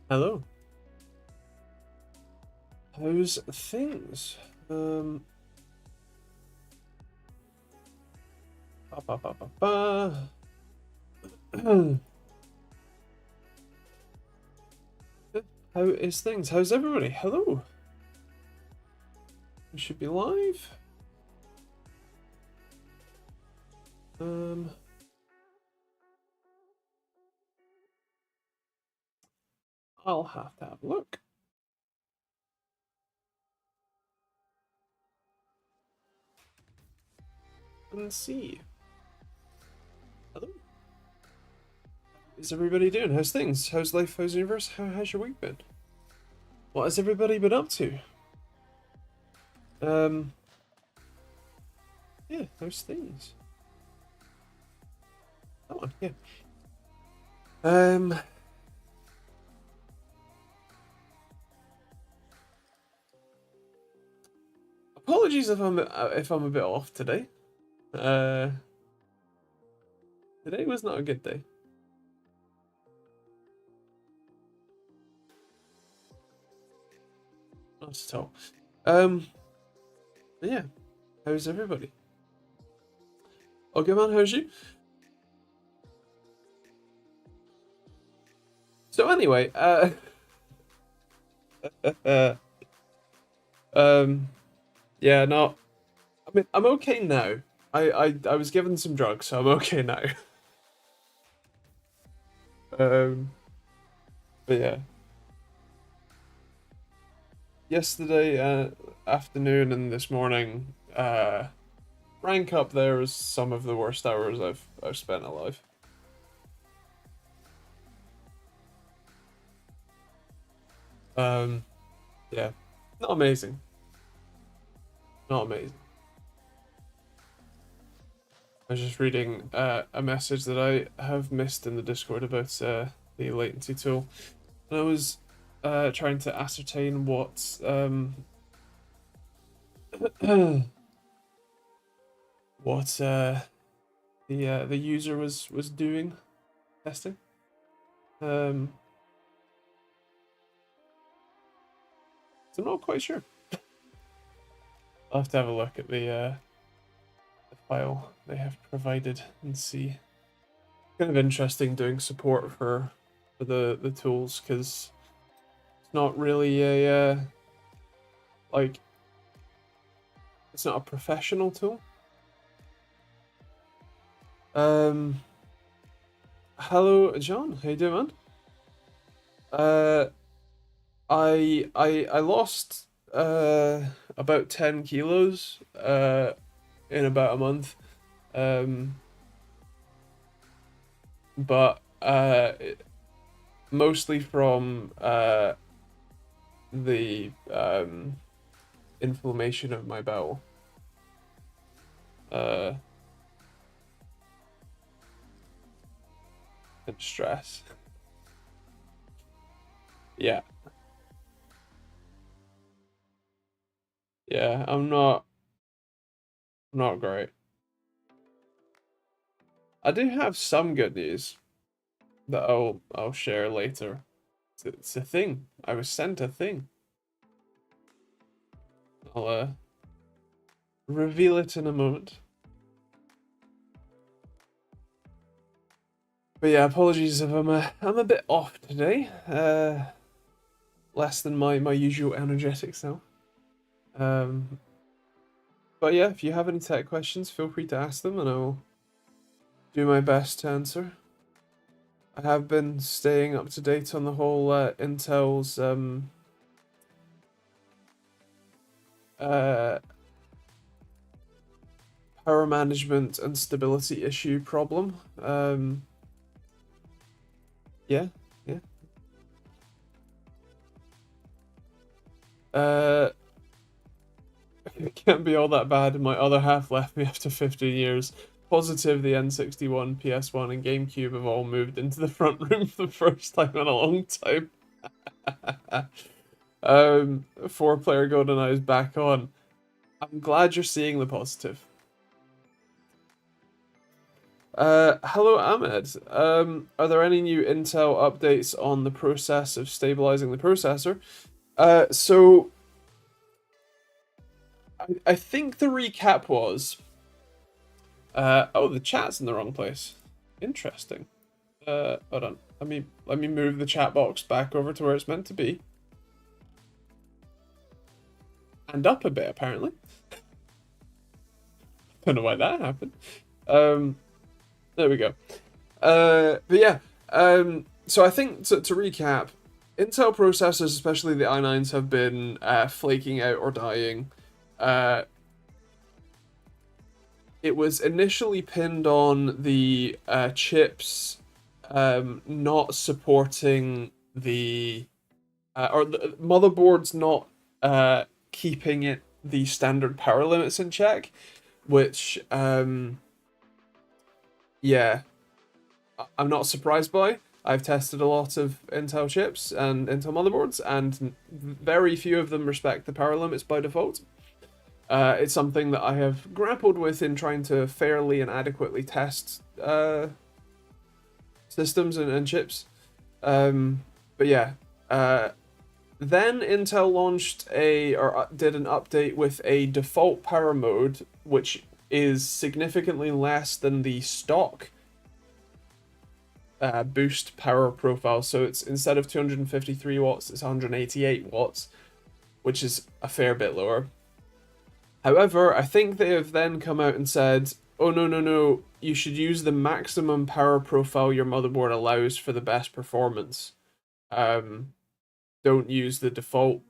Hello. How's things? Ba, ba, ba, ba, ba. How is things? How's everybody? Hello. We should be live. I'll have to have a look. And see. Hello. How's everybody doing? How's things? How's life? How's the universe? How's your week been? What has everybody been up to? Yeah, how's things? That one, yeah. Apologies if I'm a bit off today. Today was not a good day. Not at all. Yeah. How's everybody? Okay, man. How's you? So anyway, yeah, no, I mean, I'm okay now. I was given some drugs, so I'm okay now. Um, but yeah, yesterday afternoon and this morning, rank up there as some of the worst hours I've spent alive. Um, yeah, not amazing. Not amazing. I was just reading a message that I have missed in the Discord about the latency tool, and I was trying to ascertain what what the user was doing testing. So I'm not quite sure. I'll have to have a look at the file they have provided and see. Kind of interesting doing support for the tools, because it's not really a like it's not a professional tool. Hello, John. How you doing, man? Uh, I lost about 10 kilos in about a month. Um, but mostly from the inflammation of my bowel. And stress. Yeah. Yeah, I'm not great. I do have some good news that I'll share later. It's a thing. I was sent a thing. I'll reveal it in a moment. But yeah, apologies if I'm a bit off today. Less than my usual energetic self. But yeah, if you have any tech questions, feel free to ask them, and I will do my best to answer. I have been staying up to date on the whole Intel's power management and stability issue problem. Yeah, yeah. It can't be all that bad. My other half left me after 15 years. Positive, the N61, PS1, and GameCube have all moved into the front room for the first time in a long time. 4-player GoldenEye is back on. I'm glad you're seeing the positive. Hello Ahmed. Are there any new Intel updates on the process of stabilizing the processor? So I think the recap was, oh, the chat's in the wrong place. Interesting. Hold on. Let me move the chat box back over to where it's meant to be. And up a bit, apparently. Don't know why that happened. There we go. But yeah. So I think to recap, Intel processors, especially the i9s, have been flaking out or dying. It was initially pinned on the chips not supporting the or the motherboards not keeping it the standard power limits in check, which yeah, I'm not surprised by. I've tested a lot of Intel chips and Intel motherboards, and very few of them respect the power limits by default. It's something that I have grappled with in trying to fairly and adequately test systems and chips. But yeah, then Intel launched did an update with a default power mode, which is significantly less than the stock boost power profile. So it's, instead of 253 watts, it's 188 watts, which is a fair bit lower. However, I think they have then come out and said, oh, no, you should use the maximum power profile your motherboard allows for the best performance. Don't use the default,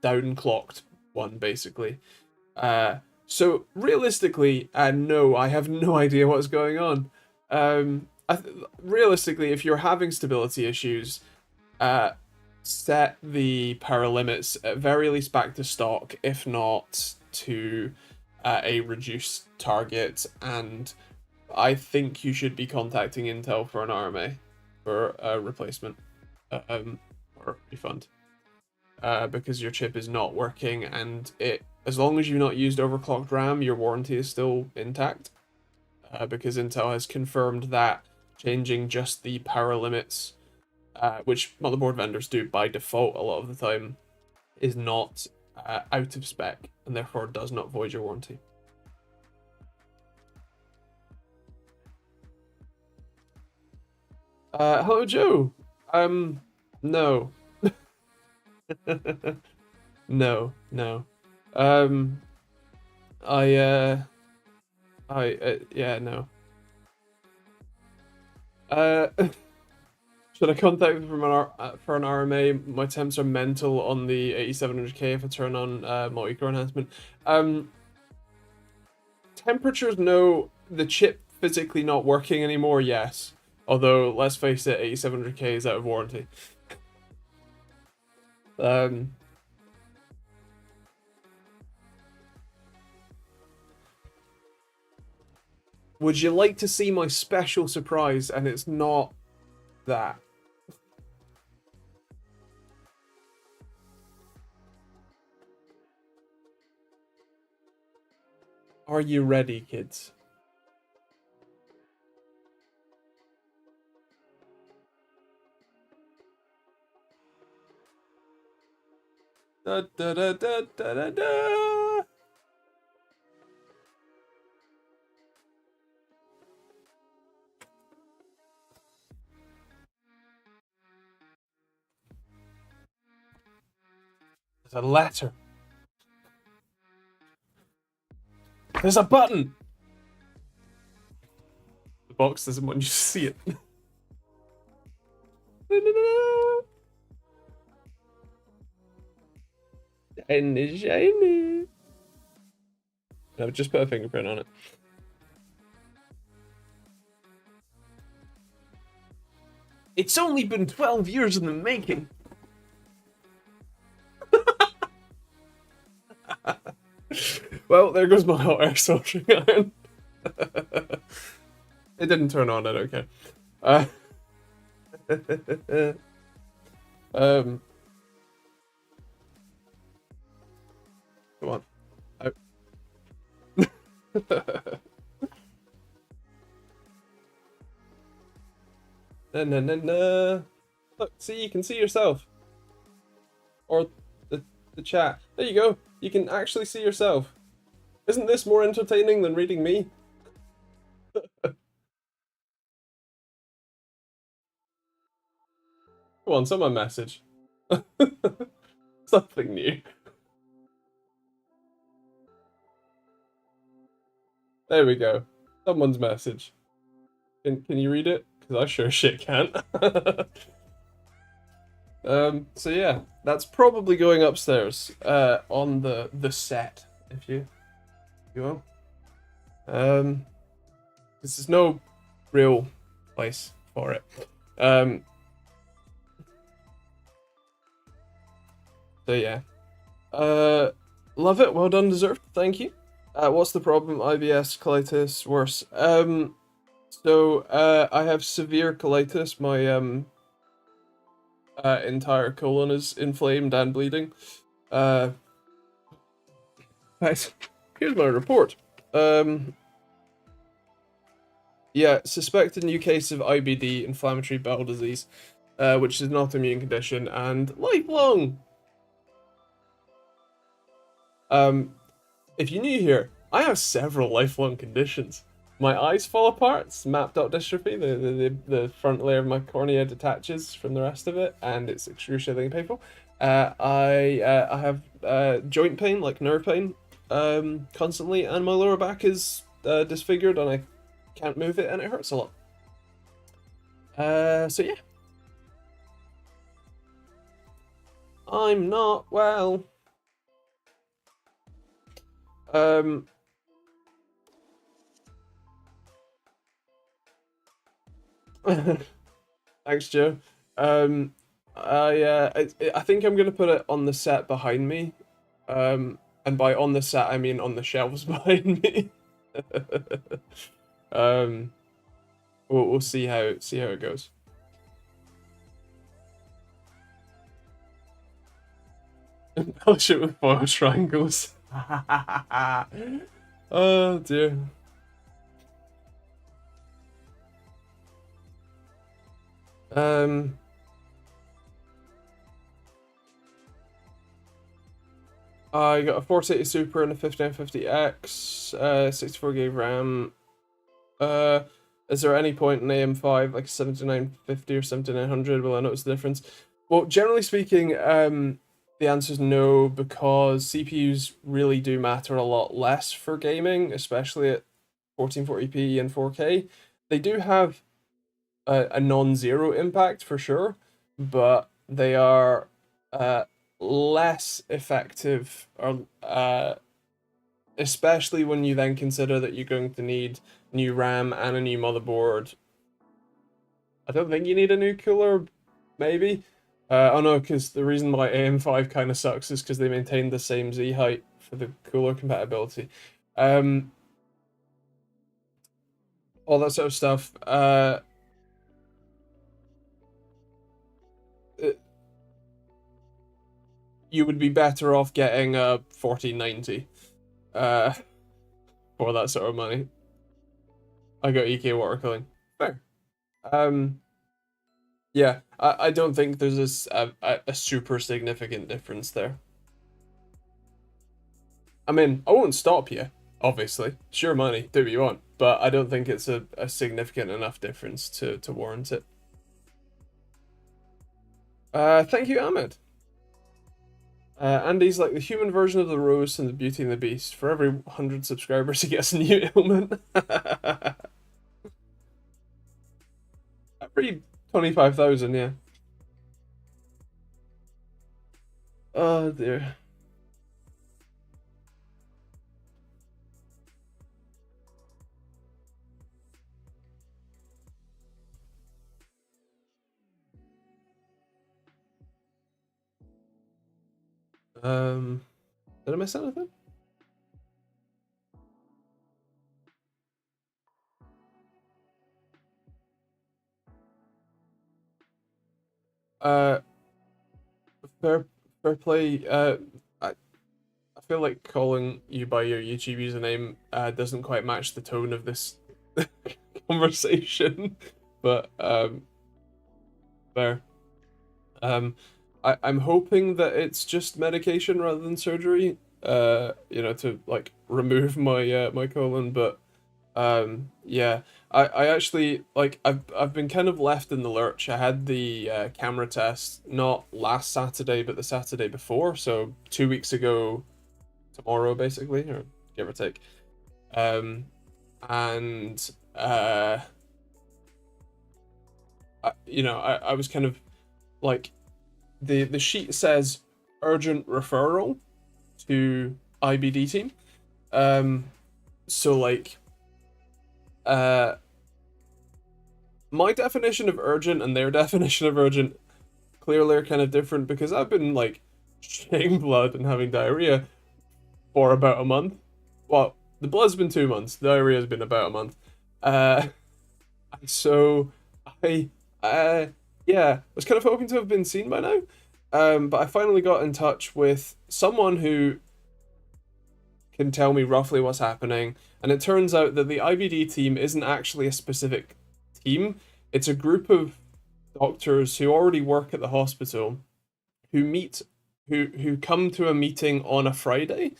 downclocked one, basically. So realistically, no, I have no idea what's going on. Realistically, if you're having stability issues, set the power limits at very least back to stock, if not to a reduced target, and I think you should be contacting Intel for an RMA, for a replacement or refund, because your chip is not working, and as long as you've not used overclocked RAM, your warranty is still intact, because Intel has confirmed that changing just the power limits, which motherboard vendors do by default a lot of the time, is not out of spec, and therefore does not void your warranty. Hello, Joe. No. No. Yeah, no. Should I contact them for an RMA? My temps are mental on the 8700K if I turn on multi-core enhancement. Temperatures, no. The chip physically not working anymore, yes. Although, let's face it, 8700K is out of warranty. Would you like to see my special surprise? And it's not that. Are you ready, kids? Da da da da da da da. There's a letter. There's a button. The box doesn't want you to see it. Shiny, shiny. I've just put a fingerprint on it. It's only been 12 years in the making. Well, there goes my hot air soldering iron. It didn't turn on, I don't care. Come on. Look, see, you can see yourself. Or the chat. There you go. You can actually see yourself. Isn't this more entertaining than reading me? Come on, someone message. Something new. There we go. Someone's message. Can you read it? Because I sure shit can't. So yeah, that's probably going upstairs on the set, if you will. This is no real place for it. So yeah. Love it, well done, deserved, thank you. What's the problem? IBS, colitis, worse. So I have severe colitis. My entire colon is inflamed and bleeding. Guys, here's my report. Yeah, suspected new case of IBD, inflammatory bowel disease, which is an autoimmune condition and lifelong. If you're new here, I have several lifelong conditions. My eyes fall apart, it's map-dot dystrophy, the front layer of my cornea detaches from the rest of it, and it's excruciatingly painful. I have joint pain, like nerve pain, constantly, and my lower back is disfigured, and I can't move it, and it hurts a lot. So yeah. I'm not well. Thanks, Joe. I think I'm gonna put it on the set behind me. And by on the set I mean on the shelves behind me. We'll see how it goes. Embellish it with foil triangles. Oh dear. I got a 480 Super and a 5950X, 64 gig RAM. Is there any point in AM5 like 7950 or 7900? Will I notice the difference? Well, generally speaking, the answer is no, because CPUs really do matter a lot less for gaming, especially at 1440p and 4K. They do have a non-zero impact for sure, but they are less effective, or especially when you then consider that you're going to need new RAM and a new motherboard. I don't think you need a new cooler, maybe. Oh no, because the reason why AM5 kind of sucks is because they maintain the same Z height for the cooler compatibility. All that sort of stuff. You would be better off getting a 1490 for that sort of money. I got EK water cooling. Fair. Yeah, I don't think there's a super significant difference there. I mean, I won't stop you, obviously. Sure money, do what you want. But I don't think it's a significant enough difference to warrant it. Thank you, Ahmed. Andy's like the human version of the Rose and the Beauty and the Beast. For every 100 subscribers, he gets a new ailment. Every 25,000, yeah. Oh dear. Did I miss anything? Fair play. I feel like calling you by your YouTube username doesn't quite match the tone of this conversation, but Fair. I'm hoping that it's just medication rather than surgery. To like remove my colon, but yeah. I actually like I've been kind of left in the lurch. I had the camera test not last Saturday, but the Saturday before, so 2 weeks ago tomorrow, basically, or give or take. Um, and I was kind of like the sheet says urgent referral to IBD team. Um, so like my definition of urgent and their definition of urgent clearly are kind of different because I've been like shitting blood and having diarrhea for about a month. Well, the blood's been 2 months. The diarrhea's been about a month. Uh, so I yeah, was kind of hoping to have been seen by now. But I finally got in touch with someone who can tell me roughly what's happening, and it turns out that the IBD team isn't actually a specific team. It's a group of doctors who already work at the hospital who meet who come to a meeting on a Friday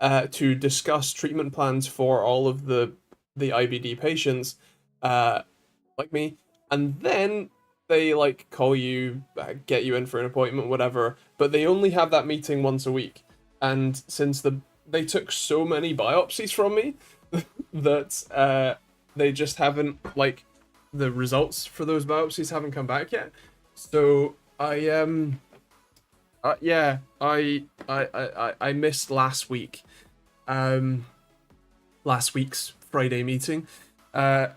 to discuss treatment plans for all of the IBD patients, like me, and then they like call you, get you in for an appointment, whatever. But they only have that meeting once a week, and since they took so many biopsies from me that they just haven't like the results for those biopsies haven't come back yet. So yeah, I missed last week's Friday meeting. I'm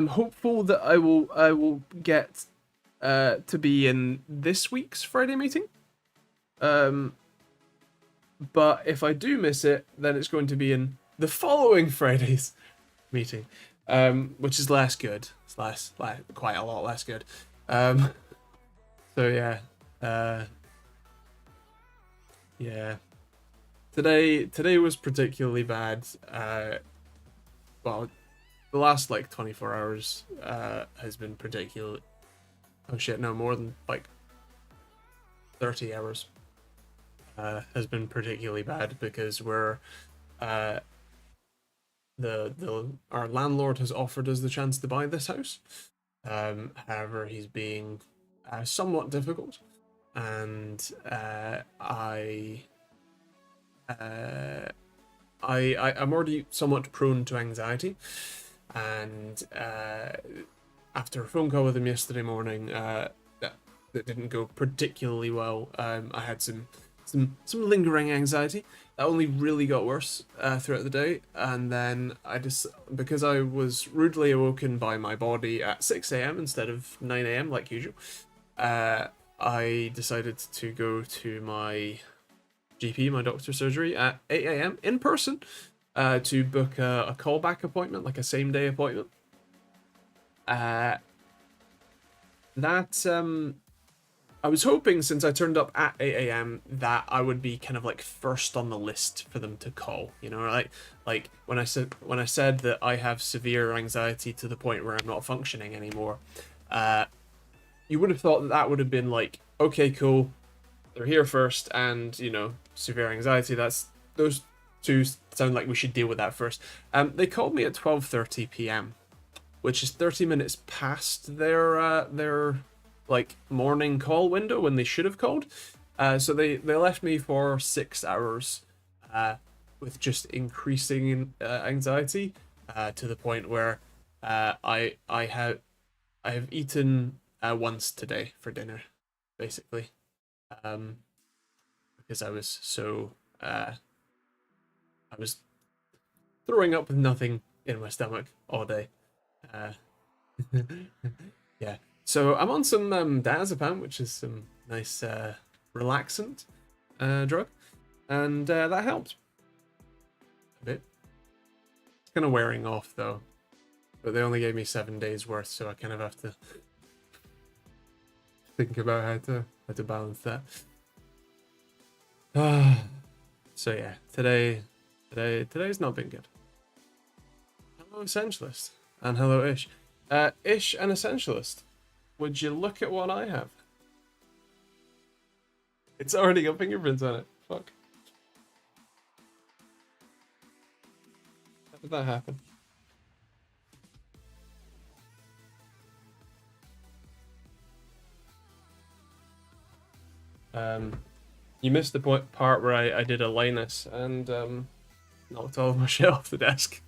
hopeful that I will get to be in this week's Friday meeting. But if I do miss it, then it's going to be in the following Friday's meeting, which is less good. It's quite a lot less good. So yeah, yeah. Today was particularly bad. Well, the last like 24 hours has been particularly. Oh shit! No, more than like 30 hours. Has been particularly bad because we're our landlord has offered us the chance to buy this house. However, he's being somewhat difficult, and I'm already somewhat prone to anxiety, and after a phone call with him yesterday morning, that didn't go particularly well. I had some lingering anxiety that only really got worse throughout the day, and then because I was rudely awoken by my body at 6 a.m. instead of 9 a.m. like usual, I decided to go to my GP, my doctor's surgery, at 8 a.m. in person to book a callback appointment, like a same day appointment. I was hoping, since I turned up at 8 a.m., that I would be kind of like first on the list for them to call. You know, like when I said that I have severe anxiety to the point where I'm not functioning anymore. You would have thought that would have been like, okay, cool, they're here first, and severe anxiety. Those two sound like we should deal with that first. They called me at 12:30 p.m., which is 30 minutes past their like morning call window when they should have called. So they left me for 6 hours with just increasing anxiety to the point where I have eaten once today for dinner, basically, because I was so I was throwing up with nothing in my stomach all day. Yeah. So I'm on some diazepam, which is some nice relaxant drug, and that helped a bit. It's kind of wearing off though, but they only gave me 7 days worth, so I kind of have to think about how to balance that. So yeah, today's not been good. Hello, Essentialist, and hello, Ish. Ish and Essentialist. Would you look at what I have? It's already got fingerprints on it. Fuck. How did that happen? You missed the part where I did a Linus and knocked all of my shit off the desk.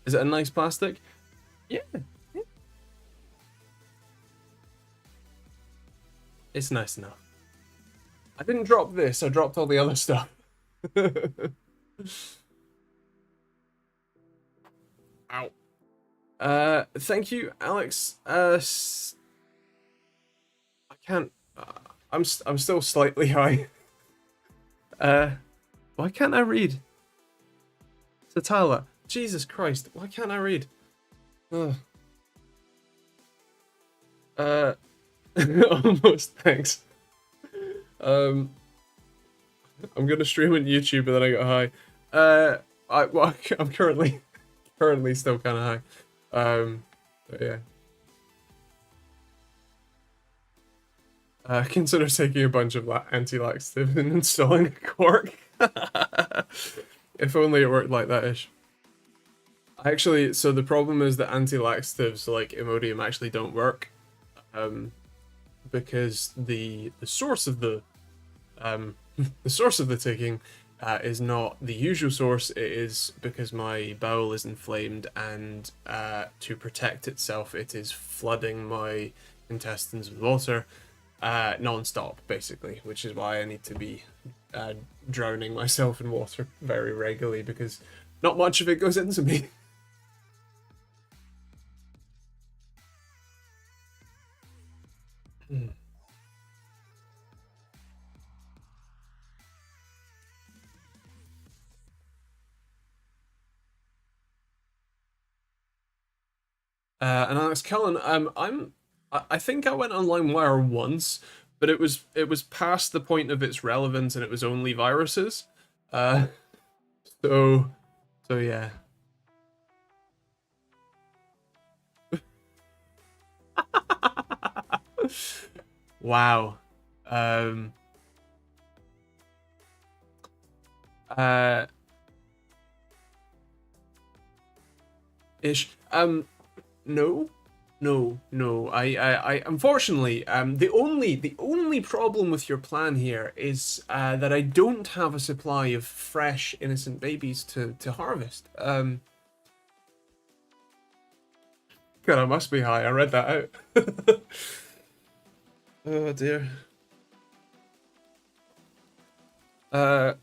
Is it a nice plastic? Yeah. It's nice enough. I didn't drop this, I dropped all the other stuff. Ow. Thank you, Alex. I can't. I'm still slightly high. Why can't I read? Satala. Jesus Christ, why can't I read? Ugh. Almost, thanks. I'm gonna stream on YouTube, but then I got high. I'm currently still kind of high. But yeah. Consider taking a bunch of anti-laxative and installing a cork. If only it worked like that ish. Actually, so the problem is that anti-laxatives like Imodium actually don't work, because the source of the the source of the ticking is not the usual source. It is because my bowel is inflamed, and to protect itself, it is flooding my intestines with water, non-stop, basically, which is why I need to be drowning myself in water very regularly, because not much of it goes into me. And Alex Cullen, I think I went on LimeWire once, but it was past the point of its relevance, and it was only viruses. So yeah. Wow. Ish. No. I unfortunately, the only problem with your plan here is that I don't have a supply of fresh, innocent babies to harvest. God, I must be high. I read that out. Oh dear. I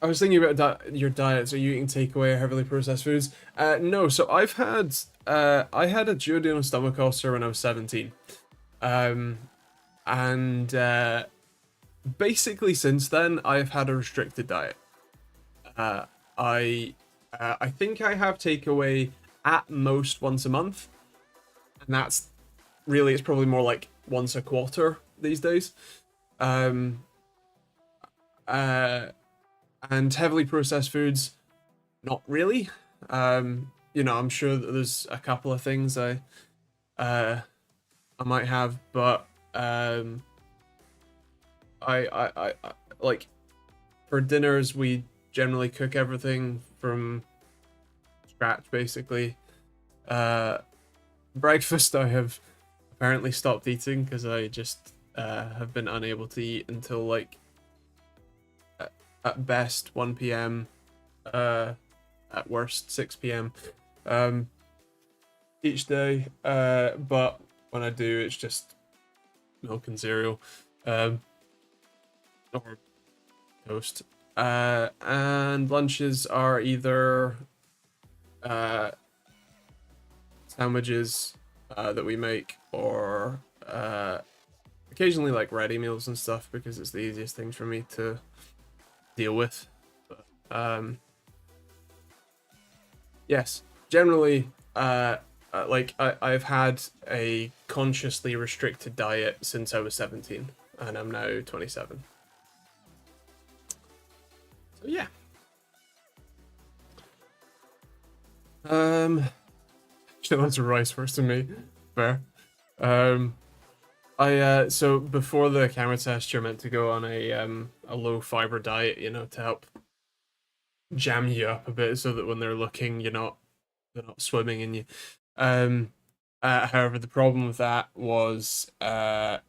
was thinking about your diets. Are you eating takeaway or heavily processed foods? No. So I've had I had a duodenal stomach ulcer when I was 17, and basically since then I've had a restricted diet. I think I have takeaway at most once a month, and that's really, it's probably more like once a quarter these days. Um, uh, and heavily processed foods, not really. I'm sure that there's a couple of things I might have, but I like, for dinners we generally cook everything from scratch, basically. Breakfast I have apparently stopped eating because I just have been unable to eat until like at best 1 p.m, at worst 6 p.m, each day. But when I do, it's just milk and cereal, or toast. And lunches are either sandwiches that we make, or occasionally like ready meals and stuff, because it's the easiest thing for me to deal with. But, yes, generally, like I've had a consciously restricted diet since I was 17, and I'm now 27. So yeah. Should answer rice first to me. Fair. So before the camera test, you're meant to go on a low fiber diet, you know, to help jam you up a bit, so that when they're looking, they're not swimming in you. However, the problem with that was that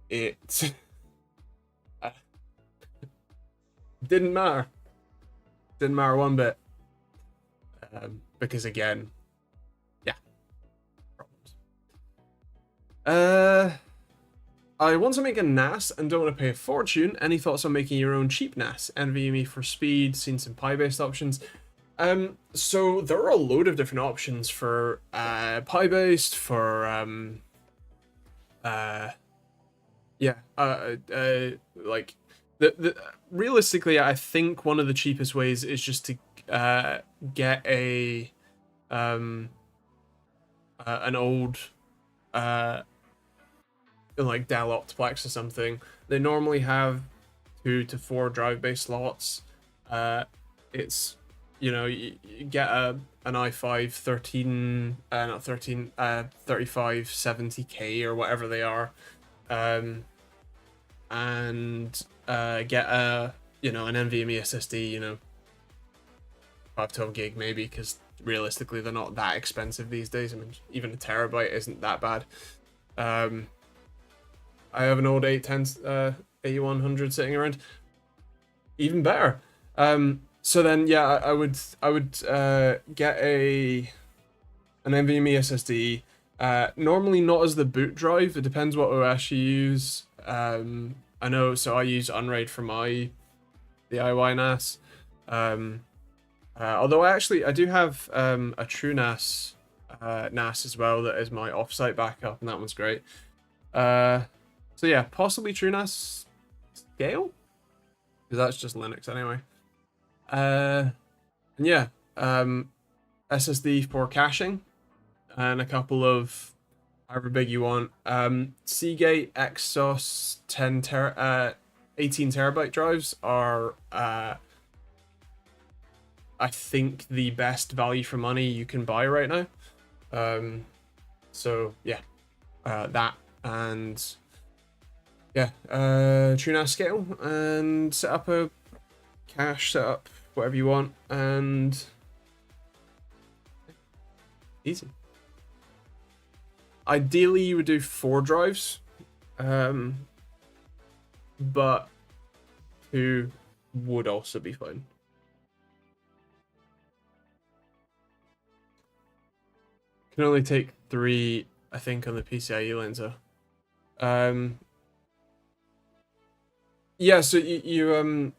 it didn't matter. Didn't matter one bit. Because again, yeah, problems. I want to make a NAS and don't want to pay a fortune. Any thoughts on making your own cheap NAS? NVMe for speed, seen some Pi-based options. So there are a load of different options for Pi-based, for like the realistically, I think one of the cheapest ways is just to get an old like Dell Optiplex or something. They normally have 2 to 4 drive-based slots. It's, you know, you get an i5 3570K or whatever they are, and get an NVMe SSD, 512 gig maybe, because realistically they're not that expensive these days. I mean, even a terabyte isn't that bad. I have an old 8100 sitting around. Even better. So then, yeah, I would get an NVMe SSD. Normally not as the boot drive. It depends what OS you use. I know, so I use Unraid for my DIY NAS. Although I do have a TrueNAS NAS as well that is my offsite backup, and that one's great. So yeah, possibly TrueNAS Scale, because that's just Linux anyway. And yeah, SSD for caching, and a couple of however big you want. Seagate Exos 18 terabyte drives are I think the best value for money you can buy right now. So yeah, that, and yeah, TrueNAS Scale, and set up a cache, set up whatever you want, and easy. Ideally, you would do 4 drives, but 2 would also be fine. Can only take 3, I think, on the PCIe lenser. Yeah, so you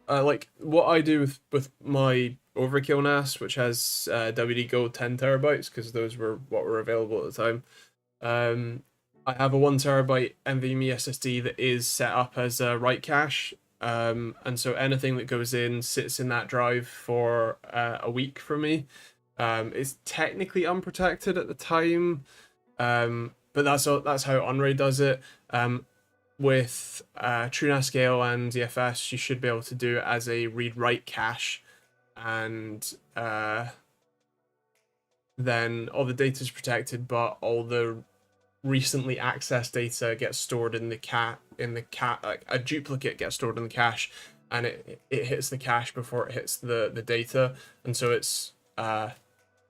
like what I do with my Overkill NAS, which has WD Gold 10 terabytes, because those were what were available at the time. I have a 1 terabyte NVMe SSD that is set up as a write cache, and so anything that goes in sits in that drive for a week for me. It's technically unprotected at the time, but that's how Unraid does it. With TrueNAS Scale and ZFS, you should be able to do it as a read-write cache, and then all the data is protected, but all the recently accessed data gets stored in the like a duplicate gets stored in the cache, and it hits the cache before it hits the data, and so it's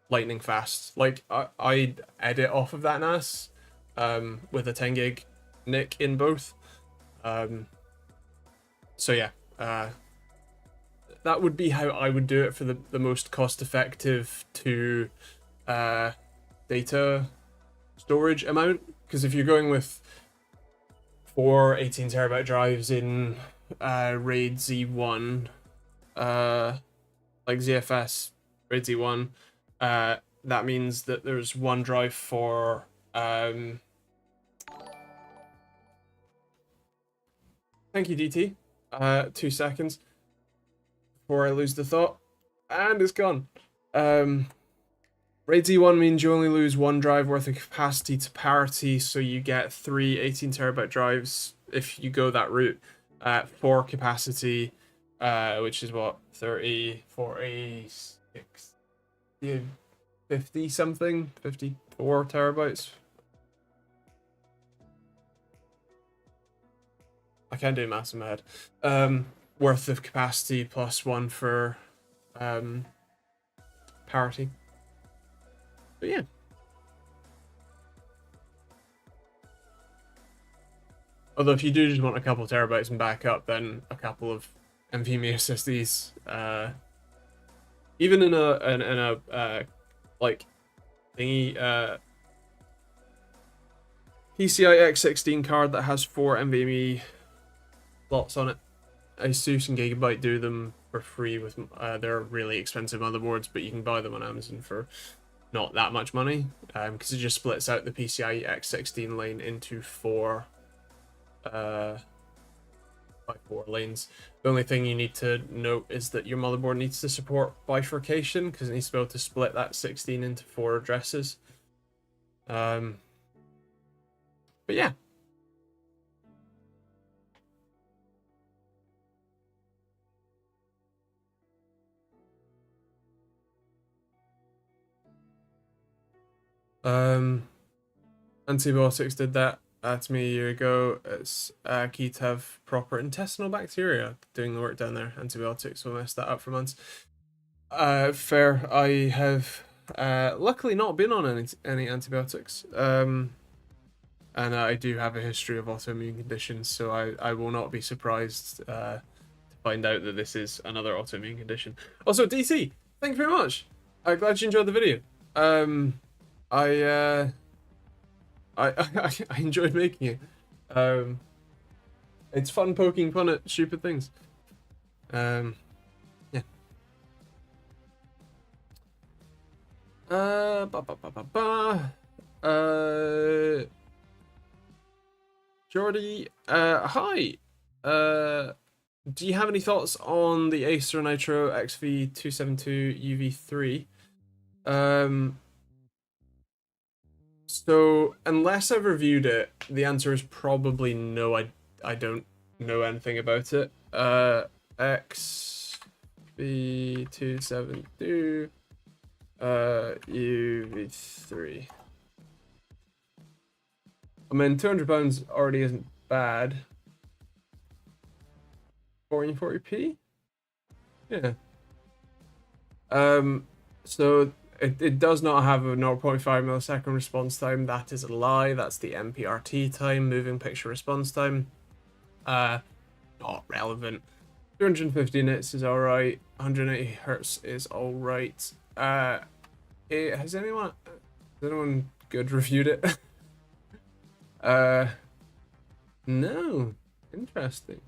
lightning fast. Like I edit off of that NAS with a 10 gig NIC in both. So yeah, that would be how I would do it for the most cost effective to data storage amount. Because if you're going with 4 18 terabyte drives in RAID Z1, like ZFS RAID Z1, that means that there's 1 drive for thank you, DT. 2 seconds before I lose the thought, and it's gone. RAID Z1 means you only lose 1 drive worth of capacity to parity, so you get 3 18 terabyte drives if you go that route. 4 capacity, which is what, 30, 46, yeah, 50 something, 54 terabytes. I can't do maths in my head. Worth of capacity plus one for parity. But yeah. Although if you do just want a couple terabytes and backup, then a couple of NVMe SSDs, even in a like thingy PCI X16 card that has 4 NVMe slots on it, Asus and Gigabyte do them for free with they're really expensive motherboards, but you can buy them on Amazon for not that much money, because it just splits out the PCI X16 lane into 4 by 4 lanes. The only thing you need to note is that your motherboard needs to support bifurcation, because it needs to be able to split that 16 into 4 addresses. But yeah. Antibiotics did that to me a year ago. It's key to have proper intestinal bacteria doing the work down there. Antibiotics will mess that up for months. Fair. I have luckily not been on any antibiotics. And I do have a history of autoimmune conditions, so I will not be surprised to find out that this is another autoimmune condition. Also, DC, thank you very much. I'm glad you enjoyed the video. I enjoyed making it. It's fun poking fun at stupid things. Yeah. Jordy, hi. Do you have any thoughts on the Acer Nitro XV272 UV3? So unless I've reviewed it, the answer is probably no. I don't know anything about it. XV272 UV3. I mean, £200 already isn't bad. 1440p? Yeah. So it does not have a 0.5 millisecond response time. That is a lie. That's the MPRT time, moving picture response time. Not relevant. 250 nits is alright. 180 hertz is alright. Has anyone good reviewed it? No. Interesting.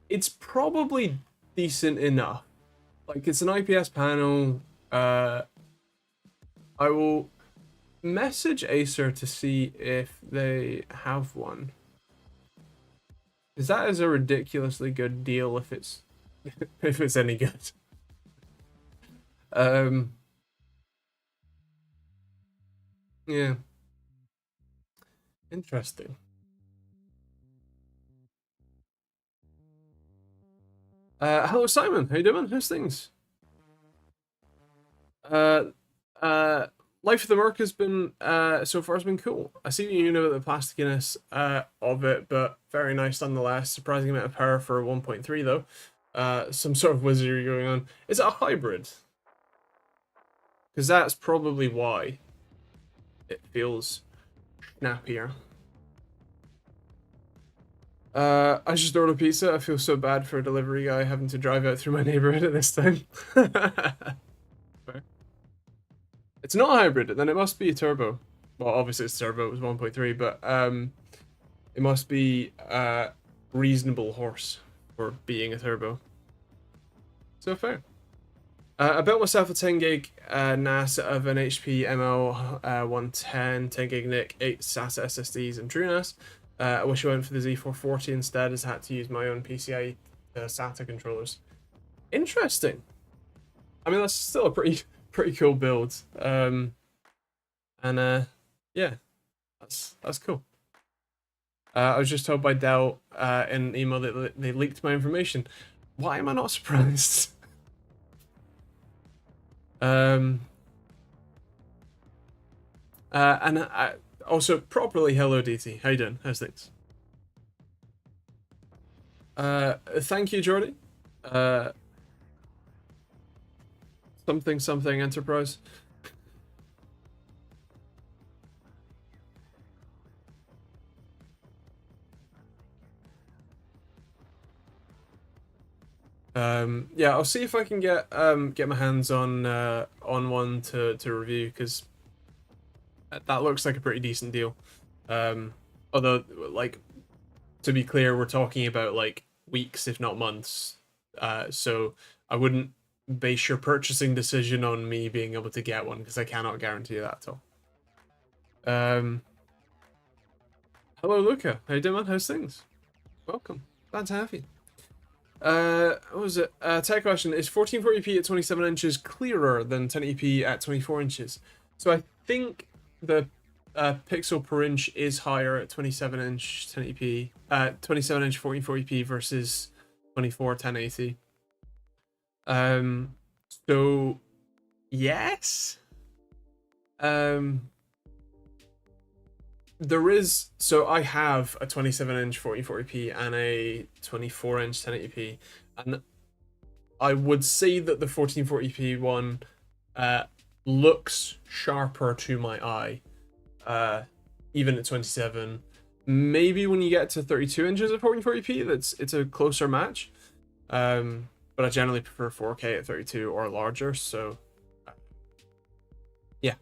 It's probably decent enough. Like, it's an IPS panel. I will message Acer to see if they have one. Because that is a ridiculously good deal if it's if it's any good. Yeah. Interesting. Hello Simon, how you doing? How's things? Life of the Merc has been so far has been cool. I see you know the plasticness of it, but very nice nonetheless. Surprising amount of power for 1.3 though. Some sort of wizardry going on. Is it a hybrid? Because that's probably why it feels snappier. I just ordered a pizza. I feel so bad for a delivery guy having to drive out through my neighborhood at this time. It's not a hybrid, then it must be a turbo. Well, obviously it's turbo, it was 1.3, but it must be reasonable horse for being a turbo. So fair. I built myself a 10 gig NAS of an HP ML110, 10 gig NIC, 8 SATA SSDs, and TrueNAS. I wish I went for the Z440 instead, as I had to use my own PCI SATA controllers. Interesting. I mean, that's still a pretty cool build. Yeah, that's cool. I was just told by Dell in an email that they leaked my information. Why am I not surprised? And also properly hello DT. How you doing? How's things? Thank you, Jordy. Uh, something enterprise. Yeah, I'll see if I can get my hands on one to review, because that looks like a pretty decent deal. Although, like, to be clear, we're talking about like weeks, if not months. So I wouldn't base your purchasing decision on me being able to get one, because I cannot guarantee that at all. Hello, Luca. How you doing, man? How's things? Welcome. Glad to have you. What was it? Tech question: is 1440p at 27 inches clearer than 1080p at 24 inches? So I think the pixel per inch is higher at 27 inch 1080p, 27 inch 1440p versus 24 1080. So yes. There is, so I have a 27-inch 1440p and a 24-inch 1080p, and I would say that the 1440p one looks sharper to my eye, even at 27. Maybe when you get to 32 inches of 1440p, it's a closer match. But I generally prefer 4K at 32 or larger, so yeah.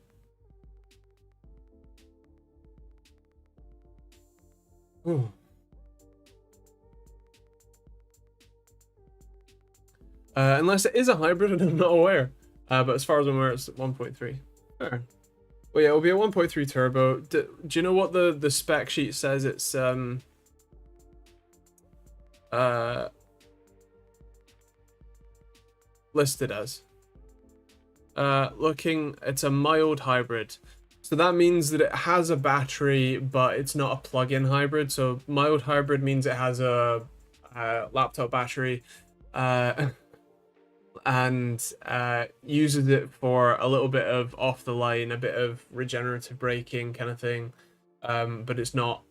Ooh. Unless it is a hybrid and I'm not aware. But as far as I'm aware, it's 1.3. Fair. Well, yeah, it'll be a 1.3 turbo. Do you know what the spec sheet says it's listed as? It's a mild hybrid. So that means that it has a battery, but it's not a plug-in hybrid. So mild hybrid means it has a laptop battery, and uses it for a little bit of off the line, a bit of regenerative braking kind of thing, but it's not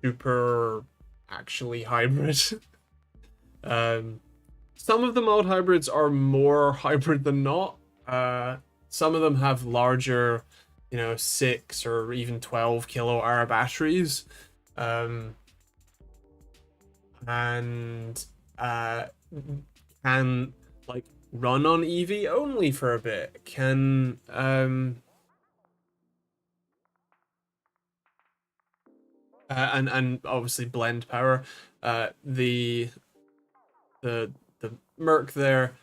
super actually hybrid. Some of the mild hybrids are more hybrid than not. Some of them have larger, 6 or even 12 kilowatt hour batteries, and can like run on EV only for a bit. Can and obviously blend power. The Merc there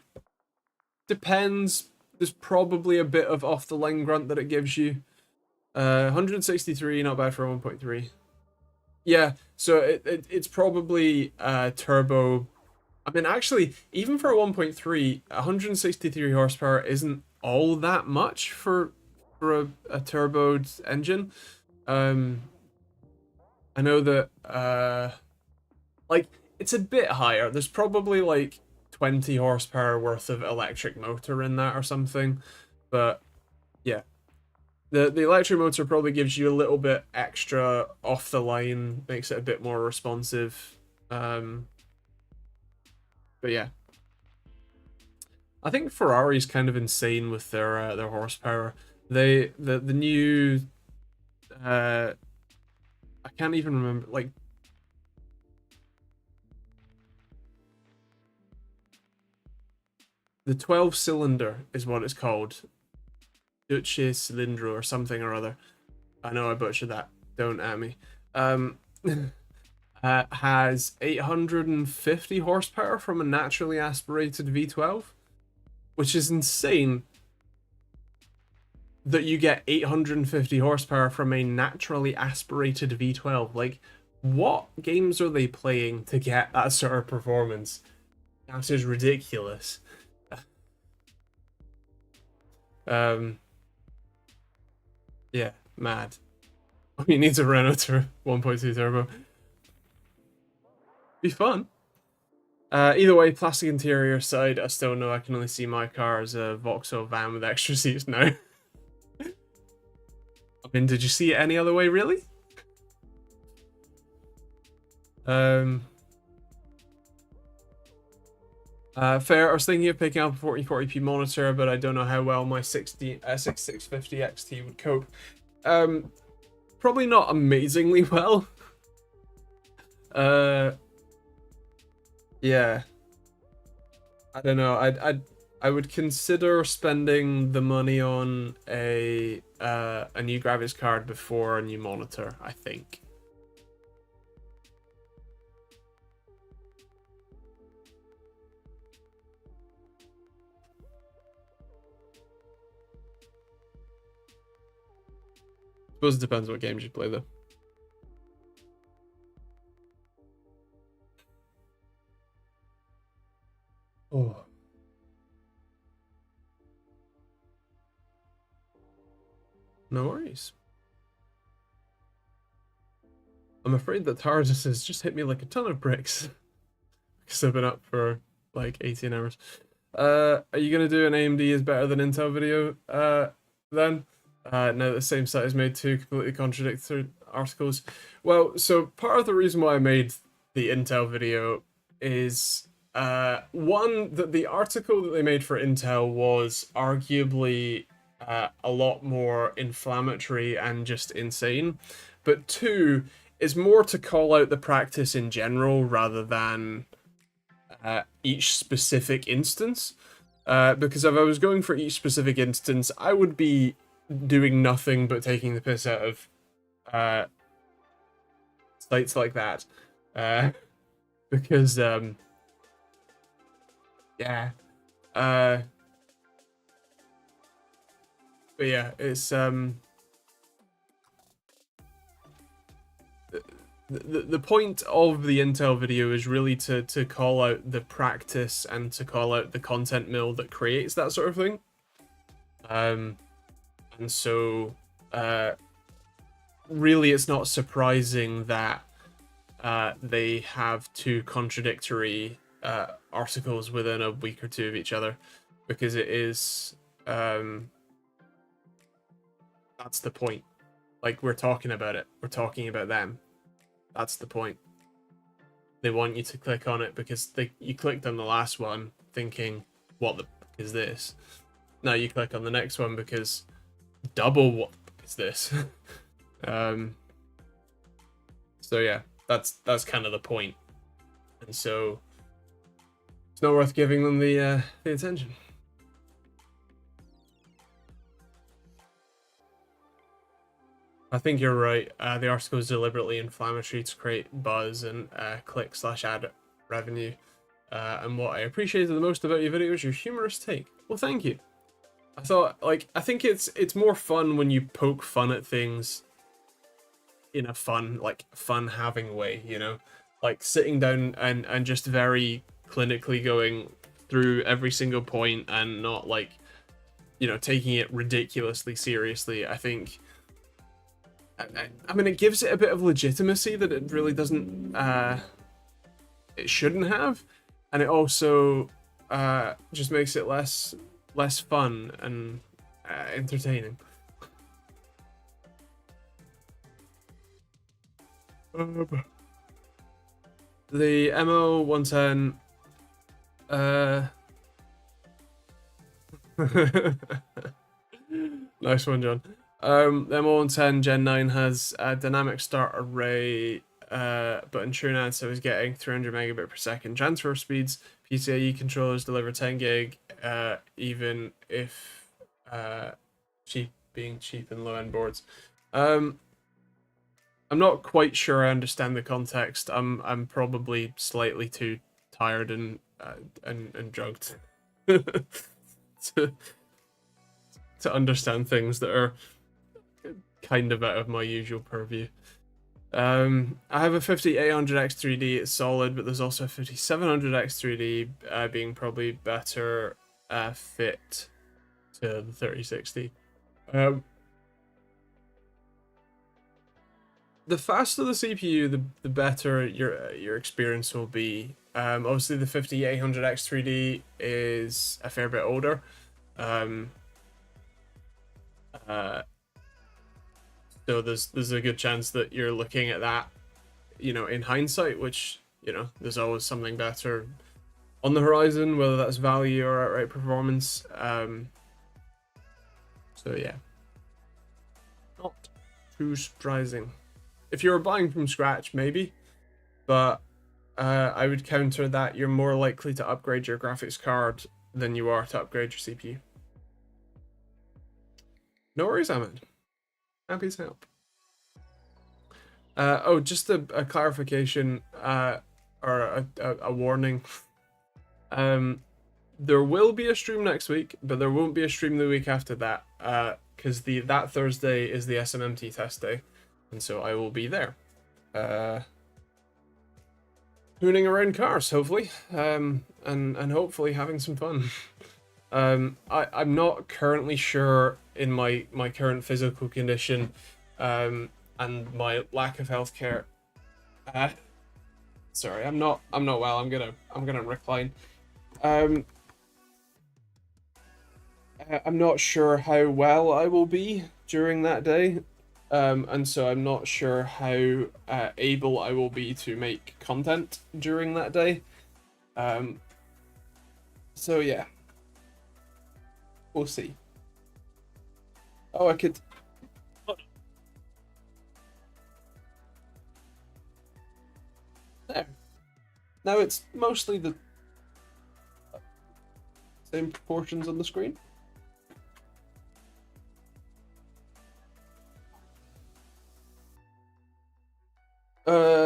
depends. There's probably a bit of off the line grunt that it gives you. 163, not bad for a 1.3. Yeah, so it's probably turbo. I mean, actually, even for a 1.3, 163 horsepower isn't all that much for a turboed engine. I know that like it's a bit higher. There's probably like 20 horsepower worth of electric motor in that or something. But yeah. The electric motor probably gives you a little bit extra off the line, makes it a bit more responsive. But yeah. I think Ferrari's kind of insane with their horsepower. The new I can't even remember, like, the 12 cylinder is what it's called. Duce Cilindro or something or other. I know I butchered that. Don't at me. Has 850 horsepower from a naturally aspirated V12, which is insane that you get 850 horsepower from a naturally aspirated V12. Like, what games are they playing to get that sort of performance? That is ridiculous. Yeah, mad. He needs a Renault 1.2 turbo. Be fun. Either way, plastic interior side, I still know I can only see my car as a Vauxhall van with extra seats now. I mean, did you see it any other way, really? Fair. I was thinking of picking up a 4040p monitor, but I don't know how well my 6650 XT would cope. Probably not amazingly well. Yeah. I don't know. I would consider spending the money on a new graphics card before a new monitor, I think. I suppose it depends what games you play, though. Oh. No worries. I'm afraid that Tarzan has just hit me like a ton of bricks. Because I've been up for like 18 hours. Are you gonna do an AMD is better than Intel video? Then? No, the same site has made two completely contradictory articles. Well, so part of the reason why I made the Intel video is one, that the article that they made for Intel was arguably a lot more inflammatory and just insane. But two, is more to call out the practice in general rather than each specific instance. Because if I was going for each specific instance, I would be doing nothing but taking the piss out of sites like that. Because, yeah. But yeah, it's, the point of the Intel video is really to call out the practice and to call out the content mill that creates that sort of thing. And so, really, it's not surprising that they have two contradictory articles within a week or two of each other, because it is, that's the point. Like, we're talking about it. We're talking about them. That's the point. They want you to click on it because you clicked on the last one thinking, what the fuck is this? Now you click on the next one because double what the fuck is this? So yeah, that's kind of the point. And so it's not worth giving them the attention. I think you're right. The article is deliberately inflammatory to create buzz and click/ad revenue. And what I appreciated the most about your video is your humorous take. Well, thank you. I thought, like, I think it's more fun when you poke fun at things in a fun having way, you know? Like sitting down and just very clinically going through every single point and not like, you know, taking it ridiculously seriously. I think I mean, it gives it a bit of legitimacy that it really doesn't, it shouldn't have, and it also just makes it less fun and entertaining. The MO110, nice one, John. The MO110 Gen 9 has a dynamic start array, but in TrueNAND, so is getting 300 megabit per second transfer speeds. PCIe controllers deliver 10 gig, even if cheap and low end boards. I'm not quite sure I understand the context. I'm probably slightly too tired and drugged to understand things that are kind of out of my usual purview. I have a 5800X3D, it's solid, but there's also a 5700X3D being probably better fit to the 3060. The faster the CPU, the better your experience will be. Obviously, the 5800X 3D is a fair bit older. Um, uh, so there's a good chance that you're looking at that, in hindsight, which, there's always something better on the horizon, whether that's value or outright performance. So yeah, not too surprising. If you were buying from scratch, maybe, but I would counter that you're more likely to upgrade your graphics card than you are to upgrade your CPU. No worries, Ahmed. Happy to help. Oh, just a clarification, or a warning. There will be a stream next week, but there won't be a stream the week after that, because that Thursday is the SMMT test day, and so I will be there, hooning around cars, hopefully, and hopefully having some fun. I'm not currently sure in my current physical condition, and my lack of healthcare. Sorry, I'm not well. I'm gonna recline. I'm not sure how well I will be during that day, and so I'm not sure how able I will be to make content during that day. So yeah, we'll see. Oh, I could. There. Now it's mostly the same proportions on the screen.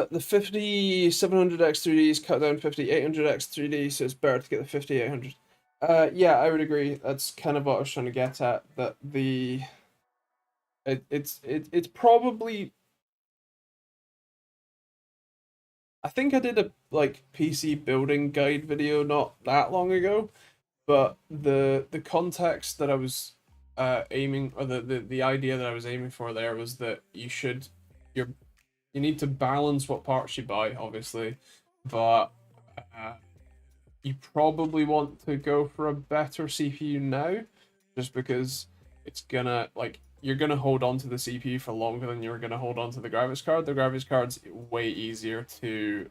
The 5700X 3D is cut down 5800X 3D, so it's better to get the 5800. Yeah, I would agree. That's kind of what I was trying to get at. That it's probably. I think I did a PC building guide video not that long ago, but the context that I was aiming, or the idea that I was aiming for there was that you need to balance what parts you buy, obviously, but you probably want to go for a better CPU now, just because it's gonna you're gonna hold on to the CPU for longer than you're gonna hold on to the graphics card. The graphics card's way easier to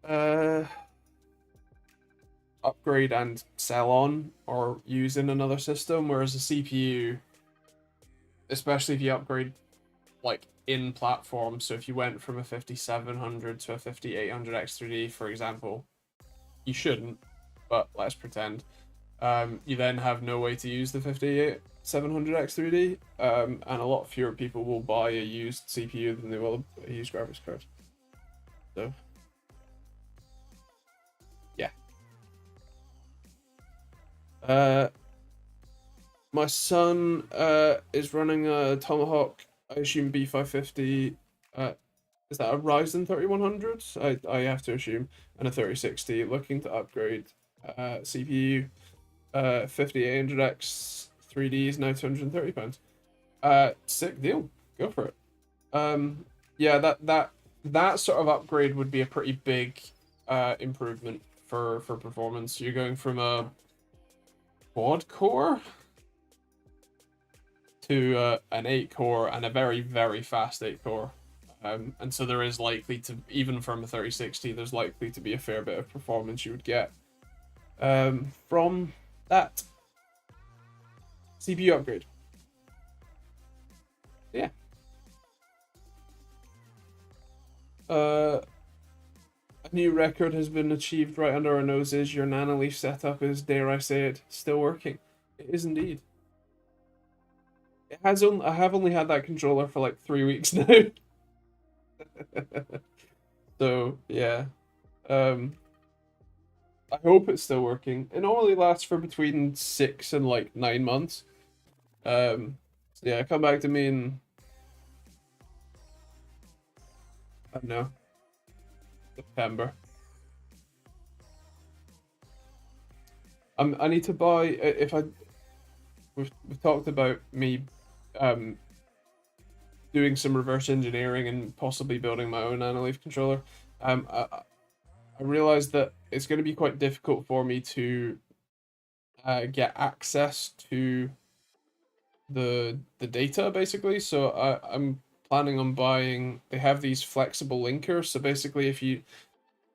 uh upgrade and sell on or use in another system, whereas a CPU, especially if you upgrade in platform, so if you went from a 5700 to a 5800 X3D, for example, you shouldn't, but let's pretend. You then have no way to use the 5700 X3D, and a lot fewer people will buy a used CPU than they will a used graphics card. So yeah. My son is running a Tomahawk, I assume B550. Is that a Ryzen 3100? I have to assume, and a 3060, looking to upgrade CPU. 5800X 3D is now £230. Sick deal. Go for it. Yeah, that sort of upgrade would be a pretty big improvement for performance. You're going from a quad core to an 8 core and a very, very fast 8 core. And so there is likely to, even from a 3060, there's likely to be a fair bit of performance you would get from that CPU upgrade. Yeah. A new record has been achieved right under our noses. Your Nanoleaf setup is, dare I say it, still working. It is indeed. I have only had that controller for like 3 weeks now. So yeah. I hope it's still working. It normally lasts for between 6 and 9 months. So yeah, come back to me in, I don't know, September. I need to buy, if I we've talked about me doing some reverse engineering and possibly building my own Nanoleaf controller, I realized that it's going to be quite difficult for me to get access to the data, basically. So I'm planning on buying. They have these flexible linkers. So basically, if you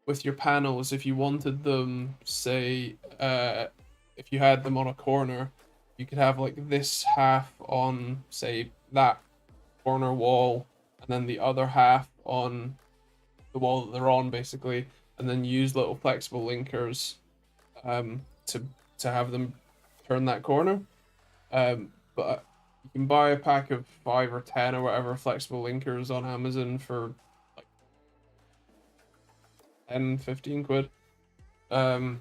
with your panels, if you wanted them, say, if you had them on a corner, you could have like this half on, say, that corner wall, and then the other half on the wall that they're on, basically, and then use little flexible linkers to have them turn that corner. But you can buy a pack of 5 or 10 or whatever flexible linkers on Amazon for like 10, 15 quid. And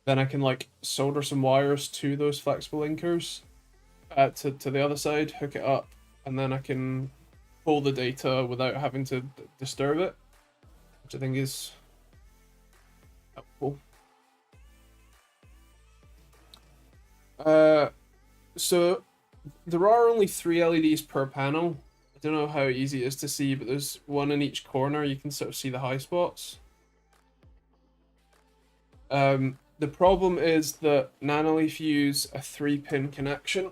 then I can like solder some wires to those flexible linkers to the other side, hook it up, and then I can pull the data without having to disturb it, which I think is helpful. So there are only 3 LEDs per panel. I don't know how easy it is to see, but there's one in each corner. You can sort of see the high spots. The problem is that Nanoleaf use a 3-pin connection.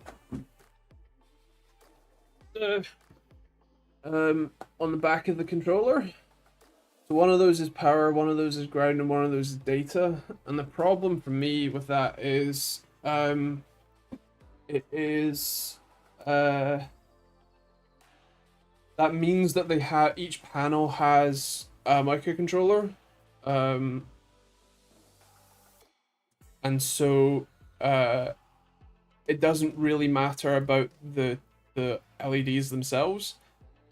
On the back of the controller. So one of those is power, one of those is ground, and one of those is data. And the problem for me with that is, that means that they have, each panel has a microcontroller, and so it doesn't really matter about the LEDs themselves.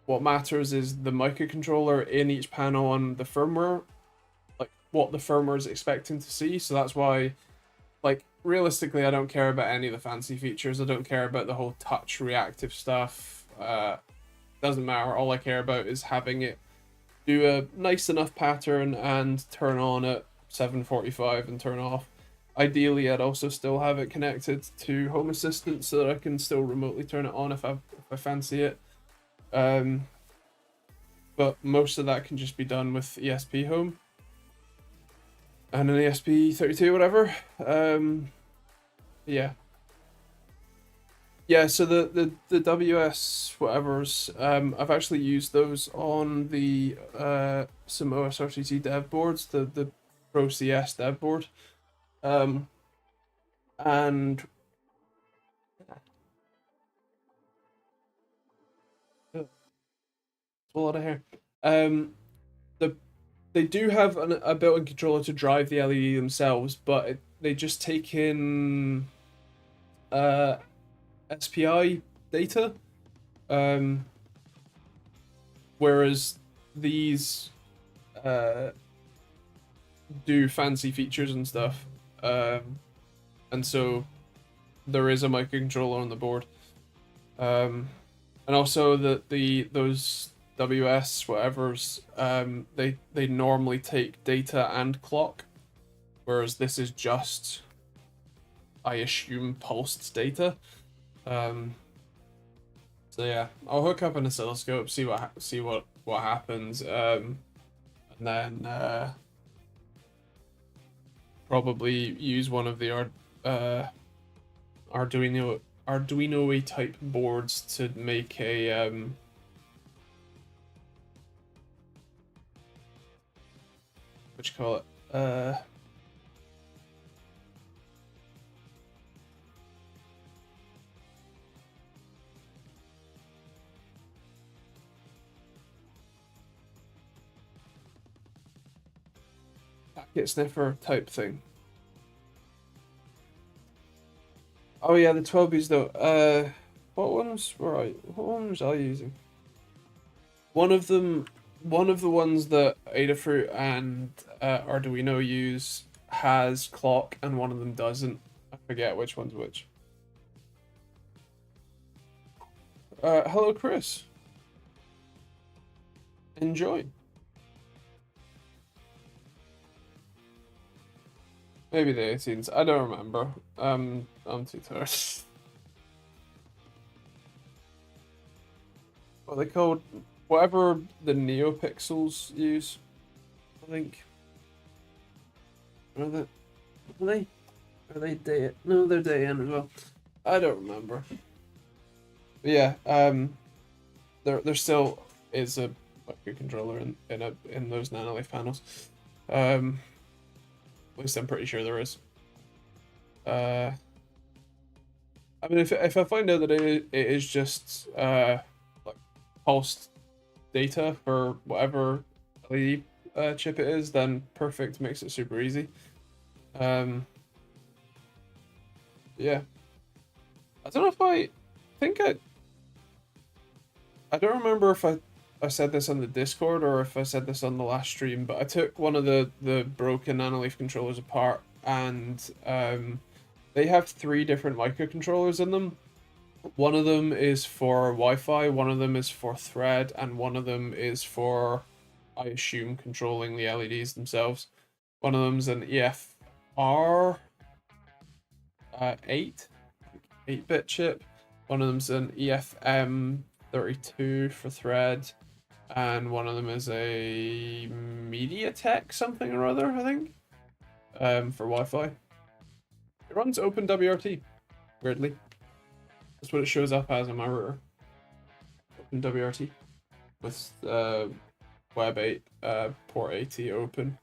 What matters is the microcontroller in each panel on the firmware, like what the firmware is expecting to see. So that's why, like, realistically, I don't care about any of the fancy features. I don't care about the whole touch reactive stuff. Doesn't matter. All I care about is having it do a nice enough pattern and turn on at 7:45 and turn off. Ideally, I'd also still have it connected to Home Assistant so that I can still remotely turn it on if I fancy it. But most of that can just be done with ESP Home and an ESP32, whatever. Yeah. Yeah, so the WS whatever's, I've actually used those on the some OSRTC dev boards, the Pro CS dev board. And it's a lot of hair. They do have a built-in controller to drive the LED themselves, but they just take in SPI data, whereas these do fancy features and stuff, and so there is a microcontroller on the board, and also those WS whatever's, they normally take data and clock, whereas this is just, I assume, pulsed data. So yeah, I'll hook up an oscilloscope, see what happens, and then probably use one of the Arduino type boards to make a what you call it, packet sniffer type thing. Oh yeah, the 12Bs though. What ones was I using? One of the ones that Adafruit and Arduino use has clock, and one of them doesn't. I forget which one's which. Hello, Chris. Enjoy. Maybe the 18s. I don't remember. I'm too tired. What are they called? Whatever the NeoPixels use, I think. Are they? Are they? Are they day? No, they're day in as well. I don't remember. But yeah. There still is a microcontroller in those nanolife panels. At least I'm pretty sure there is. I mean, if I find out that it is just like pulsed data for whatever LED chip it is, then perfect, makes it super easy. Yeah, I don't know if I think I don't remember if I said this on the Discord or if I said this on the last stream, but I took one of the broken Nanoleaf controllers apart, and they have 3 different microcontrollers in them. One of them is for Wi-Fi, one of them is for Thread, and one of them is for, I assume, controlling the LEDs themselves. One of them's an EFR 8-bit chip. One of them's an EFM 32 for Thread, and one of them is a MediaTek something or other, I think, for Wi-Fi. It runs OpenWRT, weirdly. That's what it shows up as on my router. OpenWRT with Web 8 port 80 open.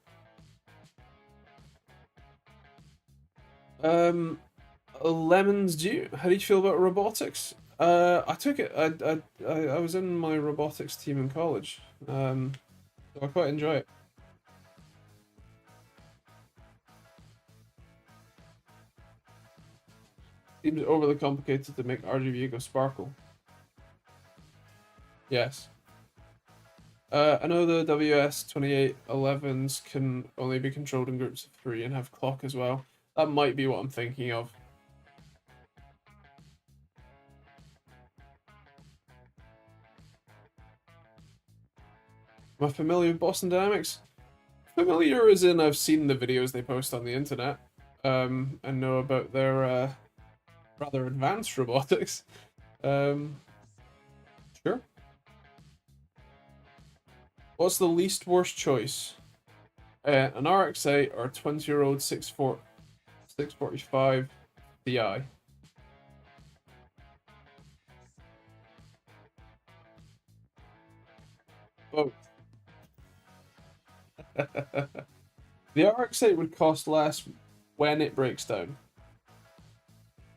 Lemons, how do you feel about robotics? I took it. I was in my robotics team in college. So I quite enjoy it. Seems overly complicated to make RGB go sparkle. Yes. I know the WS2811s can only be controlled in groups of 3 and have clock as well. That might be what I'm thinking of. Am I familiar with Boston Dynamics? Familiar as in I've seen the videos they post on the internet, and know about their rather advanced robotics. Sure. What's the least worst choice? An RX-8 or 20-year-old 645 Ti? Both. The RX-8 would cost less when it breaks down,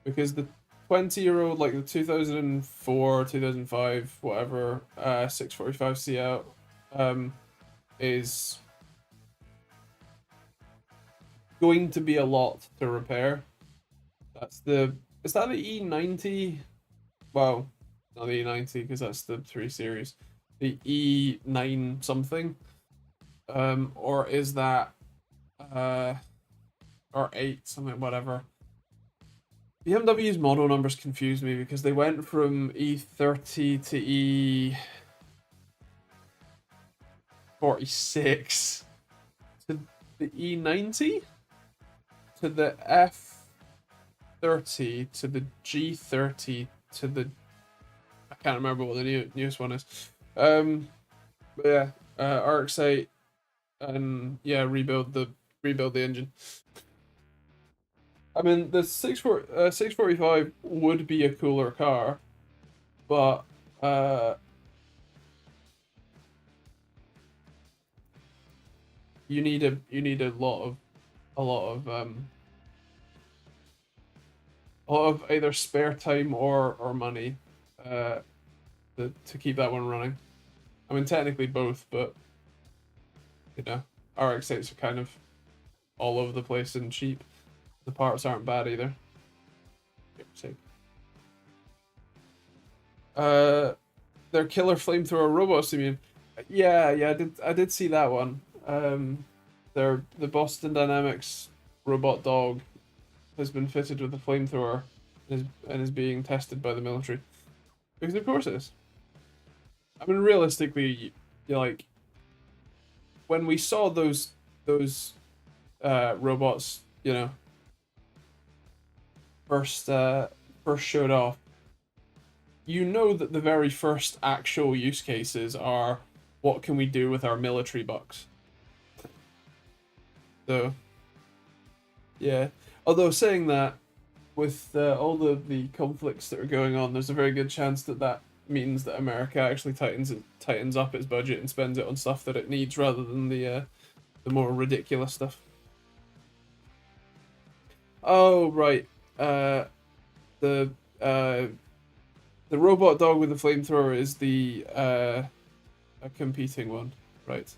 because the 20-year-old, like the 2004, 2005, whatever, 645 Ci out, is going to be a lot to repair. Is that the E90? Well, not the E90 because that's the 3 Series. The E9 something, or is that or 8 something, whatever. BMW's model numbers confuse me because they went from E30 to E46 to the E90 to the F30 to the G30 to the, I can't remember what the newest one is. But yeah, RX-8, and yeah, rebuild the engine. I mean, the 645 would be a cooler car, but you need a lot of either spare time or money to keep that one running. I mean, technically both, but you know, RX-8s are kind of all over the place and cheap. The parts aren't bad either. They're killer flamethrower robots, you mean? Yeah, I did see that one. The Boston Dynamics robot dog has been fitted with a flamethrower and is being tested by the military. Because of course it is. I mean, realistically, when we saw those robots you know, first showed off, you know that the very first actual use cases are what can we do with our military bucks. So, yeah. Although saying that, with all the conflicts that are going on, there's a very good chance that that means that America actually tightens up its budget and spends it on stuff that it needs rather than the more ridiculous stuff. Oh right, the uh, the robot dog with the flamethrower is the a competing one, right?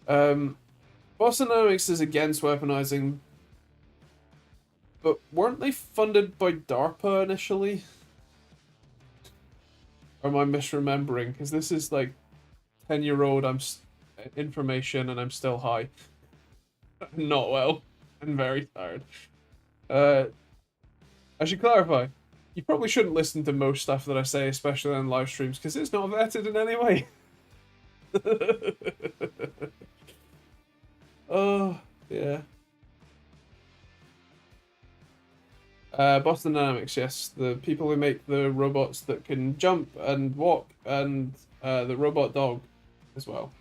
Boston Dynamics is against weaponizing, but weren't they funded by DARPA initially? Or am I misremembering? Because this is like 10-year-old information and I'm still high. Not well. And very tired. I should clarify. You probably shouldn't listen to most stuff that I say, especially on live streams, because it's not vetted in any way. Oh, yeah. Boston Dynamics, yes. The people who make the robots that can jump and walk, and the robot dog as well.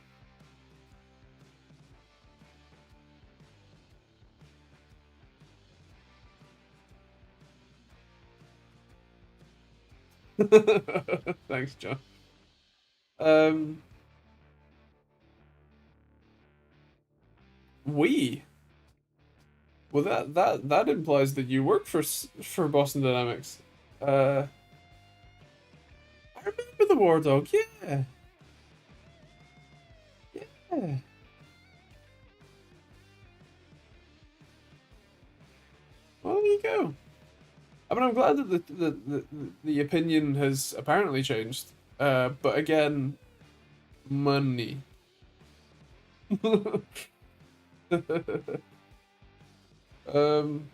Thanks, John. We. Well, that implies that you work for Boston Dynamics. I remember the War Dog. Yeah, yeah. Well, there you go. I mean, I'm glad that the opinion has apparently changed. But again, money. um.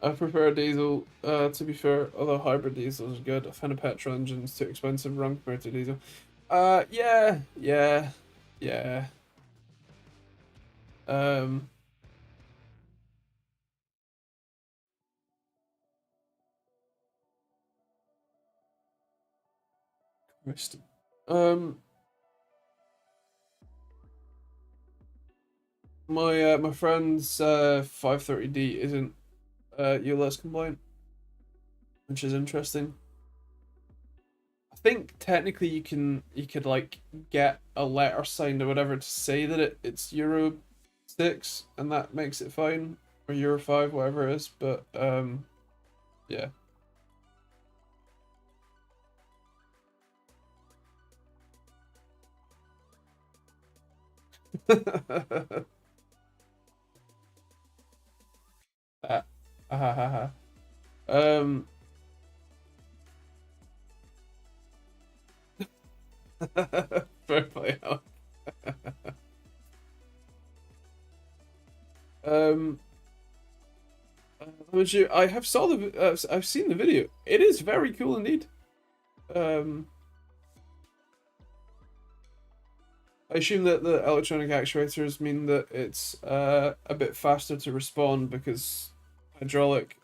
I prefer diesel, to be fair, although hybrid diesel is good. I find a petrol engine's too expensive to run compared to diesel. Yeah, yeah, yeah. Um, Christ. Um, my friend's 530D isn't ULS compliant, which is interesting. I think technically you could like get a letter signed or whatever to say that it's Euro 6 and that makes it fine, or Euro 5, whatever it is, but yeah. Ah, um, fair play. Um, I have saw I've seen the video. It is very cool indeed. Um, I assume that the electronic actuators mean that it's a bit faster to respond because hydraulic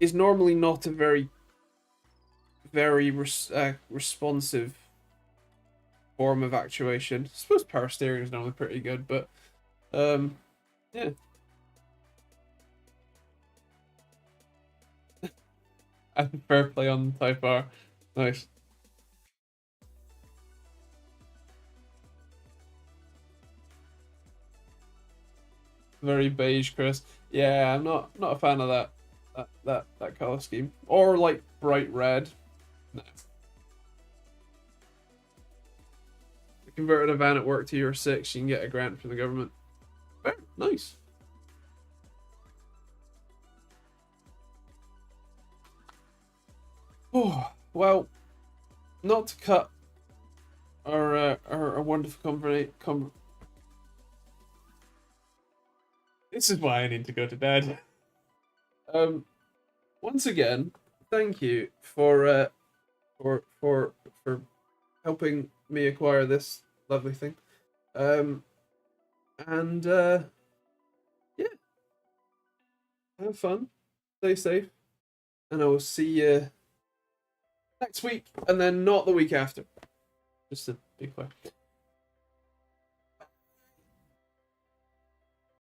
is normally not a very responsive form of actuation. I suppose power steering is normally pretty good, but yeah. Fair play on Type R. Nice. Very beige, Chris. Yeah, I'm not a fan of that color scheme. Or like bright red. No. You converted a van at work to Euro 6, you can get a grant from the government. Fair, nice. Oh, well, not to cut our wonderful conversation. This is why I need to go to bed. Once again, thank you for for helping me acquire this lovely thing. And yeah, have fun, stay safe, and I will see you next week, and then not the week after. Just to be clear.